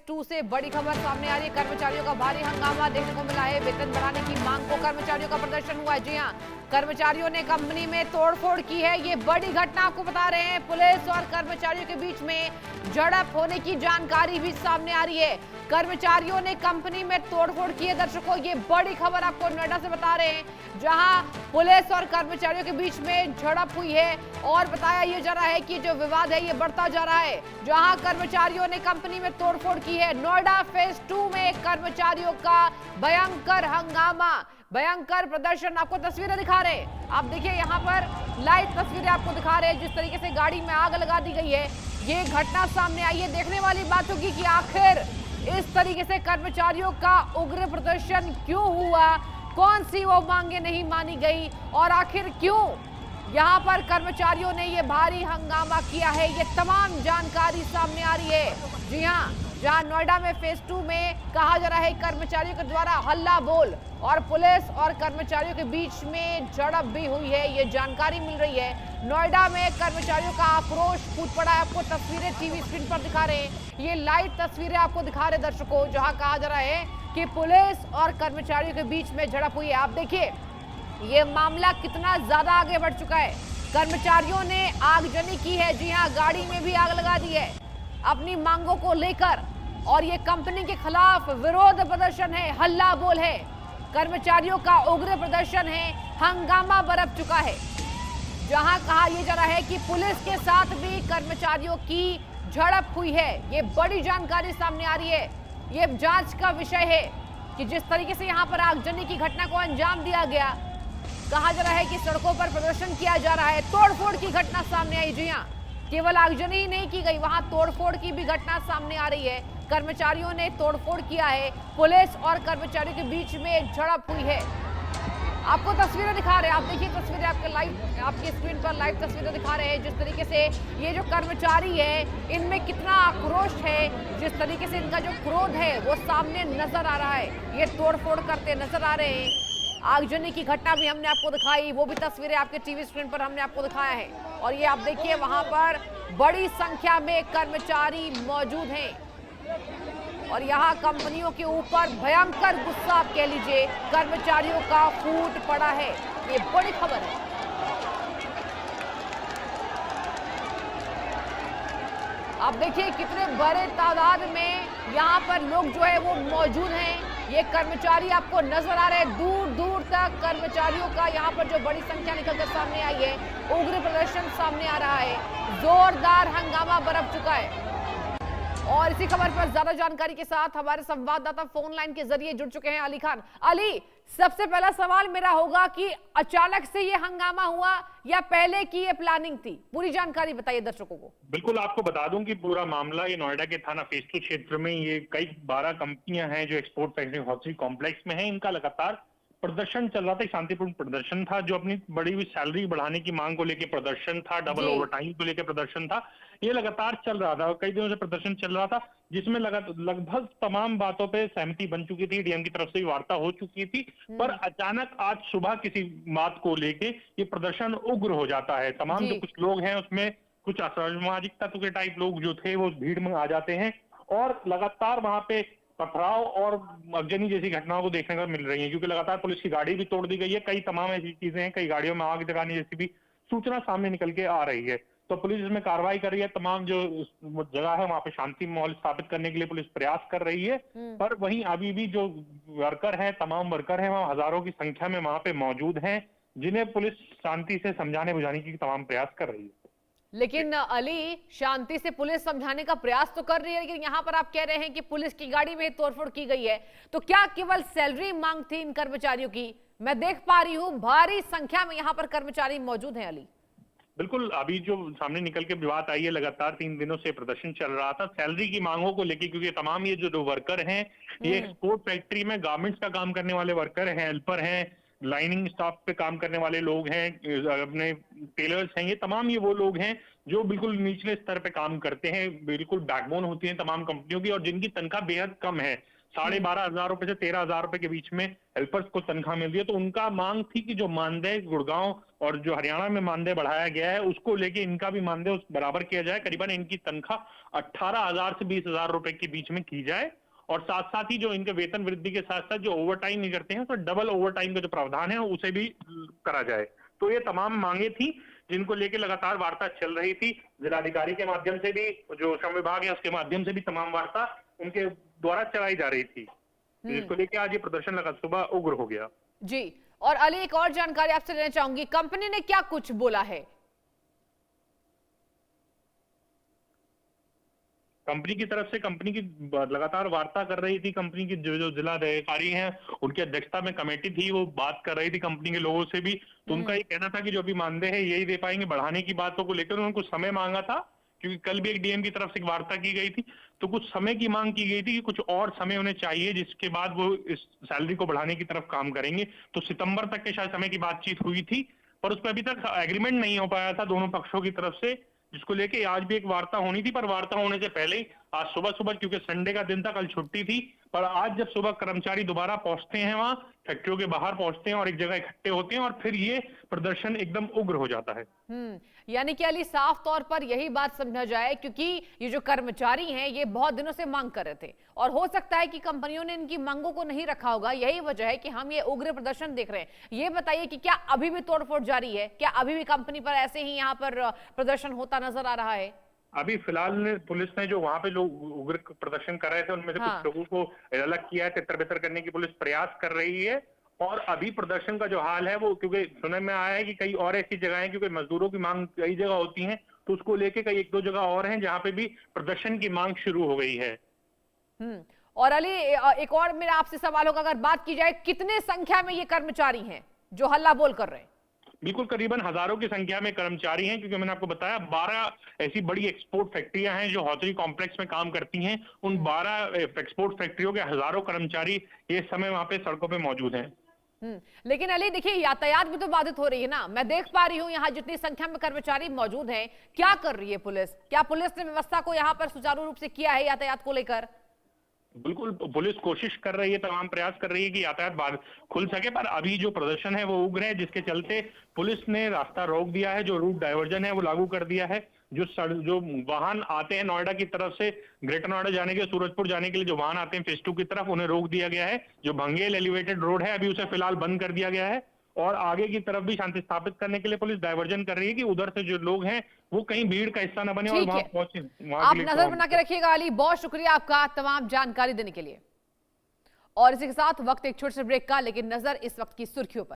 2 से बड़ी खबर सामने आ रही है। कर्मचारियों का भारी हंगामा देखने को मिला है। वेतन बढ़ाने की मांग को कर्मचारियों का प्रदर्शन हुआ है। जी हां, कर्मचारियों ने कंपनी में तोड़फोड़ की है। ये बड़ी घटना आपको बता रहे हैं। पुलिस और कर्मचारियों के बीच में झड़प होने की जानकारी भी सामने आ रही है। कर्मचारियों ने कंपनी में तोड़फोड़ की है। दर्शकों, ये बड़ी खबर आपको नोएडा से बता रहे हैं, जहां पुलिस और कर्मचारियों के बीच में झड़प हुई है और बताया यह जा रहा है कि जो विवाद है ये बढ़ता जा रहा है। जहां कर्मचारियों ने कंपनी में तोड़फोड़ की है। नोएडा फेज 2 में कर्मचारियों का भयंकर हंगामा, भयंकर प्रदर्शन। आपको तस्वीरें दिखा रहे हैं। आप देखिए, यहाँ पर लाइव तस्वीरें आपको दिखा रहे हैं। जिस तरीके से गाड़ी में आग लगा दी गई है, ये घटना सामने आई है। देखने वाली बात होगी कि आखिर इस तरीके से कर्मचारियों का उग्र प्रदर्शन क्यों हुआ, कौन सी वो मांगे नहीं मानी गई और आखिर क्यों यहाँ पर कर्मचारियों ने ये भारी हंगामा किया है। ये तमाम जानकारी सामने आ रही है। जी हाँ, जहाँ नोएडा में फेज 2 में कहा जा रहा है कर्मचारियों के द्वारा हल्ला बोल और पुलिस और कर्मचारियों के बीच में झड़प भी हुई है, ये जानकारी मिल रही है। नोएडा में कर्मचारियों का आक्रोश फूट पड़ा है। आपको तस्वीरें टीवी स्क्रीन पर दिखा रहे हैं। ये लाइव तस्वीरें आपको दिखा रहे दर्शकों, जहां कहा जा रहा है कि पुलिस और कर्मचारियों के बीच में झड़प हुई है। आप देखिए, ये मामला कितना ज्यादा आगे बढ़ चुका है। कर्मचारियों ने आगजनी की है। जी हां, गाड़ी में भी आग लगा दी है अपनी मांगों को लेकर, और ये कंपनी के खिलाफ विरोध प्रदर्शन है, हल्ला बोल है, कर्मचारियों का उग्र प्रदर्शन है, हंगामा बरप चुका है। जहां कहा यह जा रहा है कि पुलिस के साथ भी कर्मचारियों की झड़प हुई है। ये बड़ी जानकारी सामने आ रही है। ये जांच का विषय है कि जिस तरीके से यहां पर आगजनी की घटना को अंजाम दिया गया, कहा जा रहा है कि सड़कों पर प्रदर्शन किया जा रहा है, तोड़फोड़ की घटना सामने आई। जी हां, केवल आगजनी ही नहीं की गई, वहां तोड़फोड़ की भी घटना सामने आ रही है। कर्मचारियों ने तोड़फोड़ किया है। पुलिस और कर्मचारियों के बीच में झड़प हुई है। आपको तस्वीरें दिखा रहे हैं। आप देखिए तस्वीरें, आपकी स्क्रीन पर लाइव तस्वीरें दिखा रहे हैं। जिस तरीके से ये जो कर्मचारी है, इनमें कितना आक्रोश है, जिस तरीके से इनका जो क्रोध है वो सामने नजर आ रहा है। ये तोड़फोड़ करते नजर आ रहे हैं। आगजनी की घटना भी हमने आपको दिखाई, वो भी तस्वीरें आपके टीवी स्क्रीन पर हमने आपको दिखाया है। और ये आप देखिए, वहां पर बड़ी संख्या में कर्मचारी मौजूद हैं और यहाँ कंपनियों के ऊपर भयंकर गुस्सा, आप कह लीजिए, कर्मचारियों का फूट पड़ा है। ये बड़ी खबर है। आप देखिए कितने बड़े तादाद में यहाँ पर लोग जो है वो मौजूद हैं। ये कर्मचारी आपको नजर आ रहे हैं, दूर दूर तक कर्मचारियों का यहाँ पर जो बड़ी संख्या निकलकर सामने आई है, उग्र प्रदर्शन सामने आ रहा है, जोरदार हंगामा बरप चुका है। और इसी खबर पर ज्यादा जानकारी के साथ हमारे संवाददाता फोन लाइन के जरिए जुड़ चुके हैं अली खान। अली, सबसे पहला सवाल मेरा होगा कि अचानक से ये हंगामा हुआ या पहले की ये प्लानिंग थी? पूरी जानकारी बताइए दर्शकों को। बिल्कुल, आपको बता दूं कि पूरा मामला ये नोएडा के थाना फेज 2 क्षेत्र में ये कई 12 कंपनियां हैं जो एक्सपोर्ट फैक्ट्री कॉम्प्लेक्स में हैं। इनका लगातार प्रदर्शन चल रहा था, शांतिपूर्ण प्रदर्शन था, जो अपनी बढ़ी हुई सैलरी बढ़ाने की मांग को लेकर प्रदर्शन था, डबल ओवरटाइम को लेकर प्रदर्शन था। ये लगातार चल रहा था और कई दिनों से प्रदर्शन चल रहा था, जिसमें लगभग तमाम बातों पे सहमति बन चुकी थी। डीएम की तरफ से भी वार्ता हो चुकी थी, पर अचानक आज सुबह किसी बात को लेके ये प्रदर्शन उग्र हो जाता है। तमाम जो कुछ लोग हैं उसमें कुछ असामाजिक तत्व के टाइप लोग जो थे वो भीड़ में आ जाते हैं और लगातार वहां पे पथराव और आगजनी जैसी घटनाओं को देखने को मिल रही है, क्योंकि लगातार पुलिस की गाड़ी भी तोड़ दी गई है। कई तमाम ऐसी चीजें हैं, कई गाड़ियों में आग लगाने जैसी भी सूचना सामने निकल के आ रही है। तो पुलिस इसमें कार्रवाई कर रही है। तमाम जो जगह है वहां पे शांति माहौल स्थापित करने के लिए पुलिस प्रयास कर रही है, पर वहीं अभी भी जो वर्कर हैं, तमाम वर्कर हैं, वहां हजारों की संख्या में वहां पे मौजूद हैं, जिन्हें पुलिस शांति से समझाने बुझाने की तमाम प्रयास कर रही है। लेकिन अली, शांति से पुलिस समझाने का प्रयास तो कर रही है, लेकिन यहाँ पर आप कह रहे हैं कि पुलिस की गाड़ी में तोड़फोड़ की गई है। तो क्या केवल सैलरी मांग थी इन कर्मचारियों की? मैं देख पा रही हूँ भारी संख्या में यहाँ पर कर्मचारी मौजूद हैं। अली, बिल्कुल, अभी जो सामने निकल के बात आई है, लगातार 3 दिनों से प्रदर्शन चल रहा था सैलरी की मांगों को लेकर, क्योंकि तमाम ये जो वर्कर हैं, ये एक्सपोर्ट फैक्ट्री में गारमेंट्स का काम करने वाले वर्कर हैं, हेल्पर हैं, लाइनिंग स्टाफ पे काम करने वाले लोग हैं, अपने टेलर्स हैं। ये तमाम ये वो लोग हैं जो बिल्कुल निचले स्तर पे काम करते हैं, बिल्कुल बैकबोन होती हैं तमाम कंपनियों की, और जिनकी तनख्वाह बेहद कम है। 12,500 रुपए से 13,000 रुपए के बीच में हेल्पर्स को तनख्वाह मिल रही है। तो उनका मांग थी कि जो मानदेय गुड़गांव और जो हरियाणा में मानदेय बढ़ाया गया है उसको लेके इनका भी मानदेय उस बराबर किया जाए। करीबन इनकी तनख्वाह 18,000 से 20,000 रुपए के बीच में की जाए और साथ साथ ही जो इनके वेतन वृद्धि के साथ साथ जो ओवर टाइम नहीं करते हैं तो डबल ओवर टाइम का जो प्रावधान है उसे भी करा जाए। तो ये तमाम मांगे थी जिनको लेके लगातार वार्ता चल रही थी। जिलाधिकारी के माध्यम से भी, जो श्रम विभाग है उसके माध्यम से भी तमाम वार्ता उनके द्वारा चलाई जा रही थी, जिसको लेके आज ये प्रदर्शन लगा सुबह उग्र हो गया। जी, और अली एक और जानकारी आपसे लेना चाहूंगी, कंपनी ने क्या कुछ बोला है? कंपनी की तरफ से कंपनी की लगातार वार्ता कर रही थी। कंपनी की जो जिला अधिकारी हैं उनकी अध्यक्षता में कमेटी थी, वो बात कर रही थी कंपनी के लोगों से भी। तो उनका ये कहना था कि जो अभी मानदेय है यही दे पाएंगे, बढ़ाने की बातों को लेकर उन्होंने कुछ समय मांगा था, क्योंकि कल भी एक डीएम की तरफ से एक वार्ता की गई थी। तो कुछ समय की मांग की गई थी कि कुछ और समय उन्हें चाहिए, जिसके बाद वो इस सैलरी को बढ़ाने की तरफ काम करेंगे। तो सितंबर तक के शायद समय की बातचीत हुई थी, पर उस पर अभी तक एग्रीमेंट नहीं हो पाया था दोनों पक्षों की तरफ से, जिसको लेके आज भी एक वार्ता होनी थी। पर वार्ता होने से पहले ही आज सुबह क्योंकि संडे का दिन था, कल छुट्टी थी, पर आज जब सुबह कर्मचारी दोबारा पहुंचते हैं, वहां फैक्ट्रियों के बाहर पहुंचते हैं और एक जगह इकट्ठे होते हैं और फिर ये प्रदर्शन एकदम उग्र हो जाता है। यानी कि अली साफ तौर पर यही बात समझा जाए, क्योंकि ये जो कर्मचारी हैं ये बहुत दिनों से मांग कर रहे थे और हो सकता है कि कंपनियों ने इनकी मांगों को नहीं रखा होगा, यही वजह है कि हम ये उग्र प्रदर्शन देख रहे हैं। ये बताइए कि क्या अभी भी तोड़फोड़ जारी है? क्या अभी भी कंपनी पर ऐसे ही यहाँ पर प्रदर्शन होता नजर आ रहा है? अभी फिलहाल पुलिस ने जो वहां पे लोग उग्र प्रदर्शन कर रहे थे उनमें से कुछ लोगों को अलग किया है, तितर बितर करने की पुलिस प्रयास कर रही है। और अभी प्रदर्शन का जो हाल है वो, क्योंकि सुनने में आया है कि कई और ऐसी जगह हैं, क्योंकि मजदूरों की मांग कई जगह होती है, तो उसको लेके कई एक दो जगह और हैं जहाँ पे भी प्रदर्शन की मांग शुरू हो गई है। और अली एक और मेरा आपसे सवाल होगा, अगर बात की जाए कितने संख्या में ये कर्मचारी हैं जो हल्ला बोल कर रहे हैं? बिल्कुल करीबन हजारों की संख्या में कर्मचारी हैं, क्योंकि मैंने आपको बताया 12 ऐसी बड़ी एक्सपोर्ट फैक्ट्रियां हैं जो हौसरी कॉम्प्लेक्स में काम करती हैं। उन 12 एक्सपोर्ट फैक्ट्रियों के हजारों कर्मचारी ये समय वहां पे सड़कों पे मौजूद हैं। लेकिन अली देखिए, यातायात भी तो बाधित हो रही है ना। मैं देख पा रही हूँ यहाँ जितनी संख्या में कर्मचारी मौजूद हैं, क्या कर रही है पुलिस? क्या पुलिस ने व्यवस्था को यहाँ पर सुचारू रूप से किया है यातायात को लेकर? बिल्कुल पुलिस कोशिश कर रही है, तमाम प्रयास कर रही है कि यातायात खुल सके, पर अभी जो प्रदर्शन है वो उग्र है, जिसके चलते पुलिस ने रास्ता रोक दिया है। जो रूट डाइवर्जन है वो लागू कर दिया है। जो वाहन आते हैं नोएडा की तरफ से, ग्रेटर नोएडा जाने के, सूरजपुर जाने के लिए जो वाहन आते हैं फेज 2 की तरफ, उन्हें रोक दिया गया है। जो भंगेल एलिवेटेड रोड है अभी उसे फिलहाल बंद कर दिया गया है और आगे की तरफ भी शांति स्थापित करने के लिए पुलिस डाइवर्जन कर रही है कि उधर से जो लोग हैं वो कहीं भीड़ का हिस्सा न बने और वहां पहुंचे। आप नजर बना के रखिएगा अली, बहुत शुक्रिया आपका तमाम जानकारी देने के लिए। और इसी के साथ वक्त एक छोटे से ब्रेक का, लेकिन नजर इस वक्त की सुर्खियों पर।